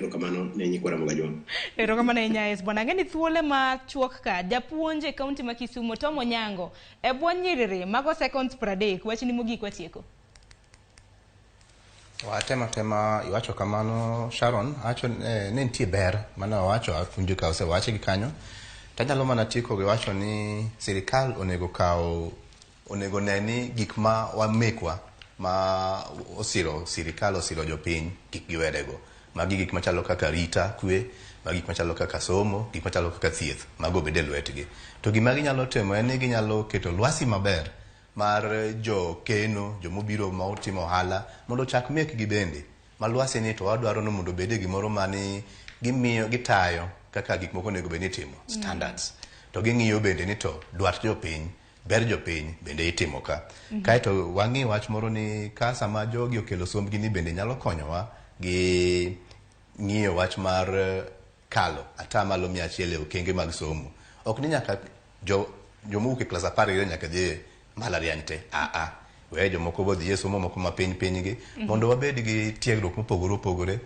erokamano ne nyikwara Mogajwang. Erokamano ahinya bwana ng'eni thuole ma chuok ka japuonj e kaunti ma Kisumu Tom Onyango e bwo nyiriri mago seconds 30 wachni mogik watieko. Watema iwacho kamano Sharon acho ne nitie ber mana wacho akunjo ka osewache gi kanyo tanyalo mana tieko gi wacho ni sirikal onego neni gik ma wamekwa ma sirikal osiro jopiny kik giwedego magi gik machalo kaka rita kwe magi gik machalo kaka somo gik machalo kaka thieth mago bede lwetgi to gima ginyalo timo en ni ginyalo keto lwasi maber mar jokeno jomobiro ma utimo ohala mondo chak mekgi bende malwasi ni to wadwaro no mondo bede gimoro mani gimiyo gitayo kaka gik moko nego bende itimo standards to ging'iyo bende ni to dwach jopiny ber jopiny bende itimo ka kaeto wang'i wach moro ni ka sama jogi okelo sombgi ni bende nyalo konyowa gi ng'iyo wach mar kalo atamalo 100 e okenge mag somo ok ni nyaka jomowuok e klas 10 nyaka dhi mbalariany te we jomoko bodhi e somo moko ma piny gi mondo wabed gi tiegruok mopogore opogore